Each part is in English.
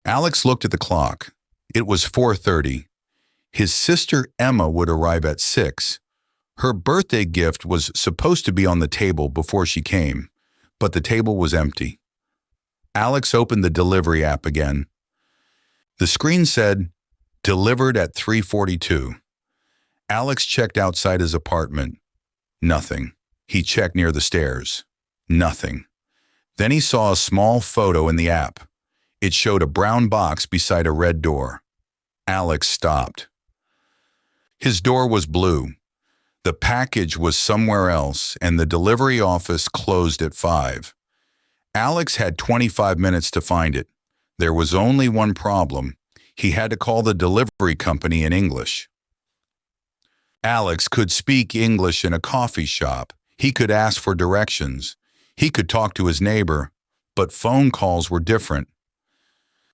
Alex looked at the clock. It was 4:30. His sister Emma would arrive at 6. Her birthday gift was supposed to be on the table before she came, but the table was empty. Alex opened the delivery app again. The screen said, "Delivered at 3:42. Alex checked outside his apartment. Nothing. He checked near the stairs. Nothing. Then he saw a small photo in the app. It showed a brown box beside a red door. Alex stopped. His door was blue. The package was somewhere else, and the delivery office closed at 5. Alex had 25 minutes to find it. There was only one problem. He had to call the delivery company in English. Alex could speak English in a coffee shop. He could ask for directions. He could talk to his neighbor, but phone calls were different.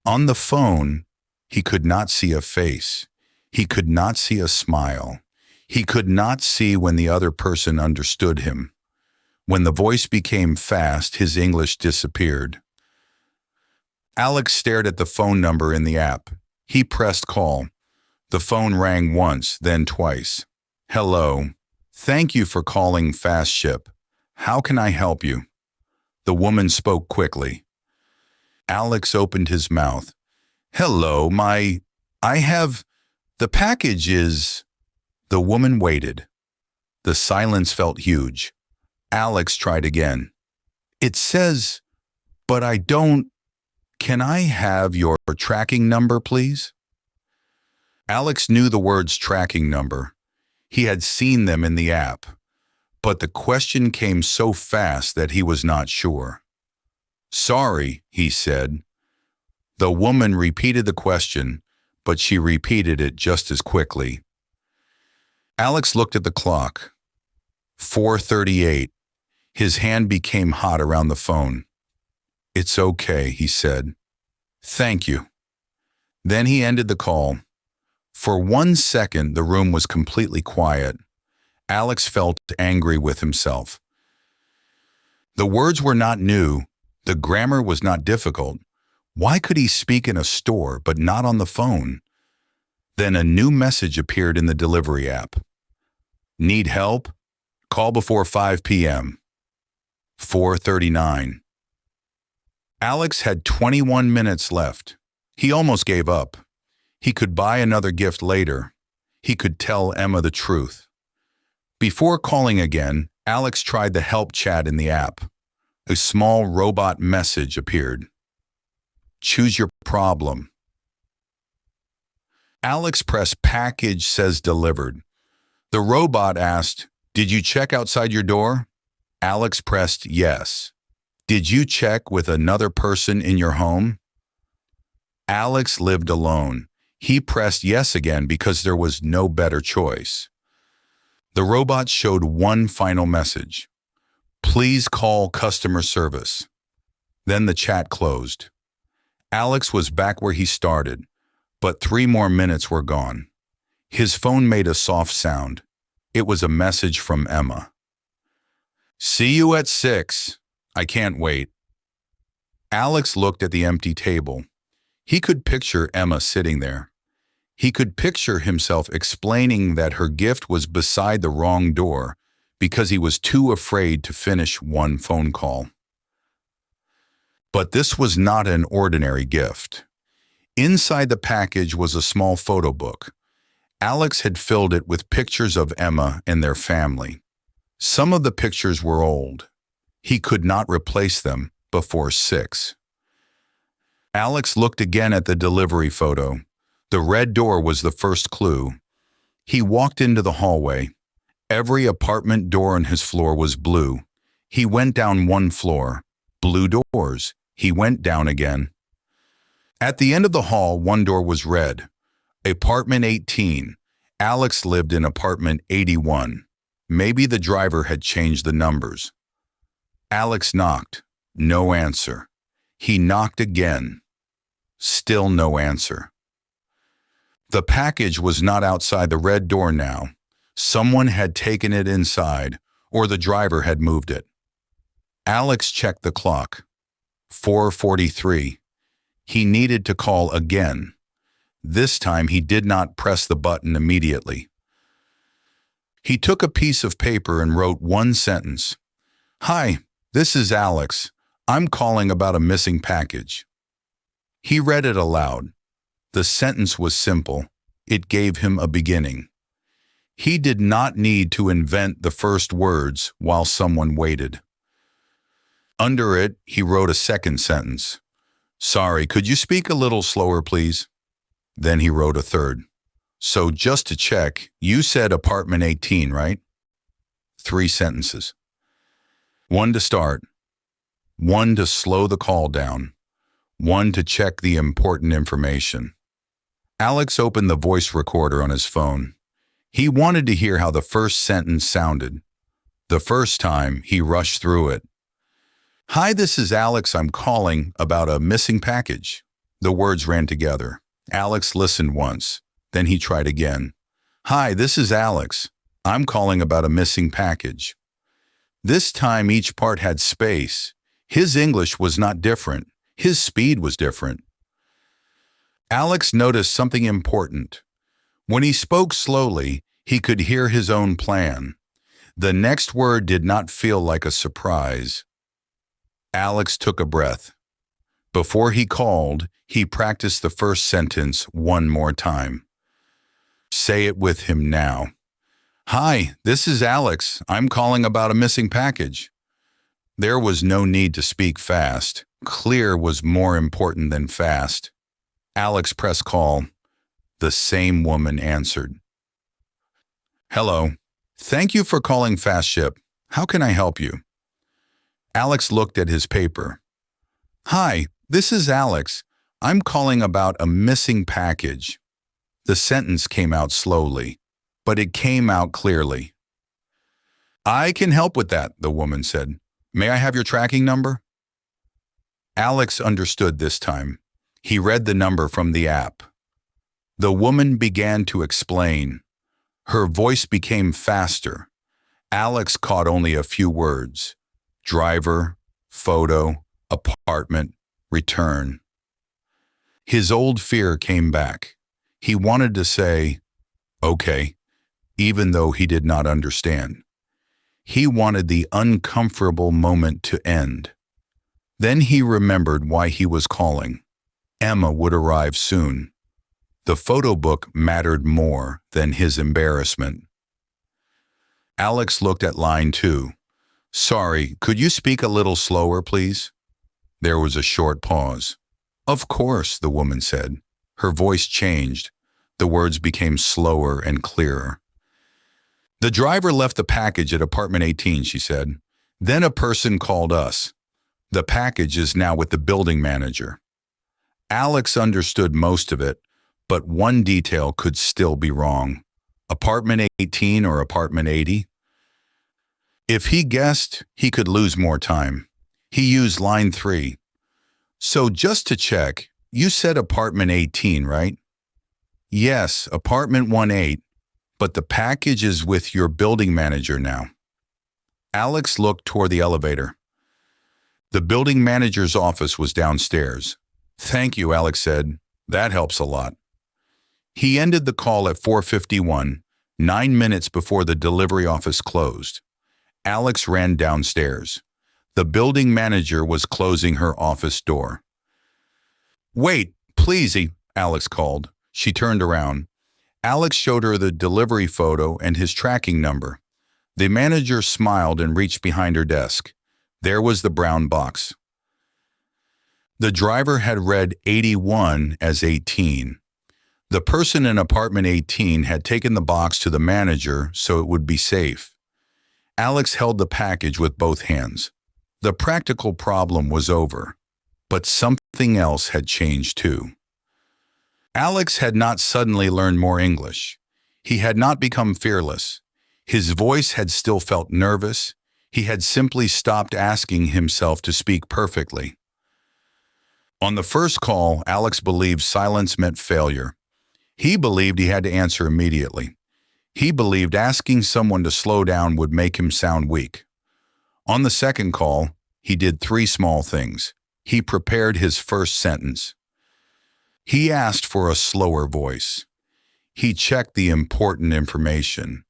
On the phone, he could not see a face. He could not see a smile. He could not see when the other person understood him. When the voice became fast, his English disappeared. Alex stared at the phone number in the app. He pressed call. The phone rang once, then twice. "Hello. Thank you for calling Fast Ship. How can I help you?" The woman spoke quickly. Alex opened his mouth. "Hello, the package is..." The woman waited. The silence felt huge. Alex tried again. "It says, but I don't... Can I have your tracking number, please?" Alex knew the words tracking number. He had seen them in the app. But the question came so fast that he was not sure. "Sorry," he said. The woman repeated the question, but she repeated it just as quickly. Alex looked at the clock. 4:38. His hand became hot around the phone. "It's okay," he said. "Thank you." Then he ended the call. For 1 second, the room was completely quiet. Alex felt angry with himself. The words were not new. The grammar was not difficult. Why could he speak in a store but not on the phone? Then a new message appeared in the delivery app. "Need help? Call before 5 p.m. 4:39. Alex had 21 minutes left. He almost gave up. He could buy another gift later. He could tell Emma the truth. Before calling again, Alex tried the help chat in the app. A small robot message appeared. "Choose your problem." Alex pressed package says delivered. The robot asked, "Did you check outside your door?" Alex pressed yes. "Did you check with another person in your home?" Alex lived alone. He pressed yes again because there was no better choice. The robot showed one final message. "Please call customer service." Then the chat closed. Alex was back where he started, but 3 more minutes were gone. His phone made a soft sound. It was a message from Emma. "See you at 6. I can't wait." Alex looked at the empty table. He could picture Emma sitting there. He could picture himself explaining that her gift was beside the wrong door because he was too afraid to finish one phone call. But this was not an ordinary gift. Inside the package was a small photo book. Alex had filled it with pictures of Emma and their family. Some of the pictures were old. He could not replace them before 6. Alex looked again at the delivery photo. The red door was the first clue. He walked into the hallway. Every apartment door on his floor was blue. He went down 1 floor. Blue doors. He went down again. At the end of the hall, 1 door was red. Apartment 18. Alex lived in apartment 81. Maybe the driver had changed the numbers. Alex knocked. No answer. He knocked again. Still no answer. The package was not outside the red door now. Someone had taken it inside, or the driver had moved it. Alex checked the clock. 4:43. He needed to call again. This time he did not press the button immediately. He took a piece of paper and wrote one sentence. "Hi, this is Alex. I'm calling about a missing package." He read it aloud. The sentence was simple. It gave him a beginning. He did not need to invent the first words while someone waited. Under it, he wrote a second sentence. "Sorry, could you speak a little slower, please?" Then he wrote a third. "So just to check, you said apartment 18, right?" 3 sentences. One to start. One to slow the call down. One to check the important information. Alex opened the voice recorder on his phone. He wanted to hear how the first sentence sounded. The first time, he rushed through it. "Hi, this is Alex. I'm calling about a missing package." The words ran together. Alex listened once. Then he tried again. "Hi, this is Alex. I'm calling about a missing package." This time each part had space. His English was not different. His speed was different. Alex noticed something important. When he spoke slowly, he could hear his own plan. The next word did not feel like a surprise. Alex took a breath. Before he called, he practiced the first sentence one more time. Say it with him now. "Hi, this is Alex. I'm calling about a missing package." There was no need to speak fast. Clear was more important than fast. Alex pressed call. The same woman answered. "Hello. Thank you for calling Fast Ship. How can I help you?" Alex looked at his paper. "Hi, this is Alex. I'm calling about a missing package." The sentence came out slowly, but it came out clearly. "I can help with that," the woman said. "May I have your tracking number?" Alex understood this time. He read the number from the app. The woman began to explain. Her voice became faster. Alex caught only a few words. Driver, photo, apartment, return. His old fear came back. He wanted to say, "Okay," even though he did not understand. He wanted the uncomfortable moment to end. Then he remembered why he was calling. Emma would arrive soon. The photo book mattered more than his embarrassment. Alex looked at line 2. "Sorry, could you speak a little slower, please?" There was a short pause. "Of course," the woman said. Her voice changed. The words became slower and clearer. "The driver left the package at apartment 18, she said. Then a person called us. The package is now with the building manager." Alex understood most of it, but one detail could still be wrong. Apartment 18 or apartment 80? If he guessed, he could lose more time. He used line 3. "So just to check, you said apartment 18, right?" "Yes, apartment 18, but the package is with your building manager now." Alex looked toward the elevator. The building manager's office was downstairs. "Thank you," Alex said. "That helps a lot." He ended the call at 4:51, 9 minutes before the delivery office closed. Alex ran downstairs. The building manager was closing her office door. "Wait, please," Alex called. She turned around. Alex showed her the delivery photo and his tracking number. The manager smiled and reached behind her desk. There was the brown box. The driver had read 81 as 18. The person in apartment 18 had taken the box to the manager so it would be safe. Alex held the package with both hands. The practical problem was over, but something else had changed too. Alex had not suddenly learned more English. He had not become fearless. His voice had still felt nervous. He had simply stopped asking himself to speak perfectly. On the first call, Alex believed silence meant failure. He believed he had to answer immediately. He believed asking someone to slow down would make him sound weak. On the second call, he did 3 small things. He prepared his first sentence. He asked for a slower voice. He checked the important information.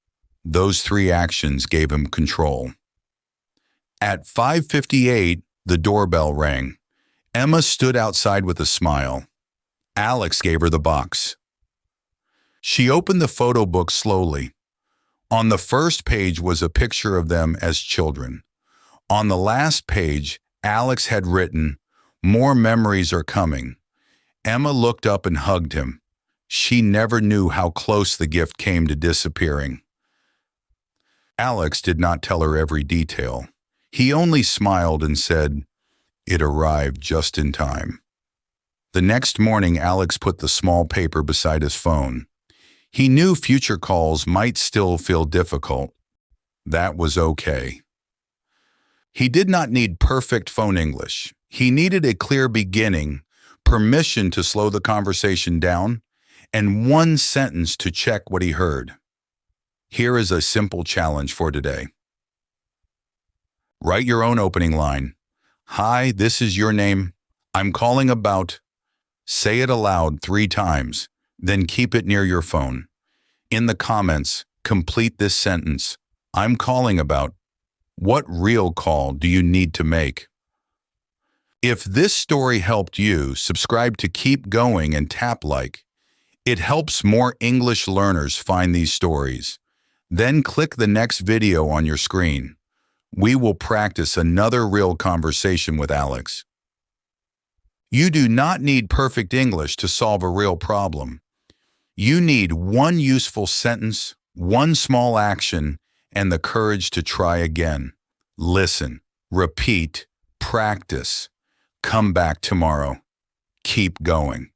Those 3 actions gave him control. At 5:58, the doorbell rang. Emma stood outside with a smile. Alex gave her the box. She opened the photo book slowly. On the first page was a picture of them as children. On the last page, Alex had written, "More memories are coming." Emma looked up and hugged him. She never knew how close the gift came to disappearing. Alex did not tell her every detail. He only smiled and said, "It arrived just in time." The next morning, Alex put the small paper beside his phone. He knew future calls might still feel difficult. That was okay. He did not need perfect phone English. He needed a clear beginning, permission to slow the conversation down, and one sentence to check what he heard. Here is a simple challenge for today. Write your own opening line. "Hi, this is your name. I'm calling about." Say it aloud 3 times, then keep it near your phone. In the comments, complete this sentence. I'm calling about. What real call do you need to make? If this story helped you, subscribe to Keep Going and tap like. It helps more English learners find these stories. Then click the next video on your screen. We will practice another real conversation with Alex. You do not need perfect English to solve a real problem. You need one useful sentence, one small action, and the courage to try again. Listen, repeat, practice. Come back tomorrow. Keep going.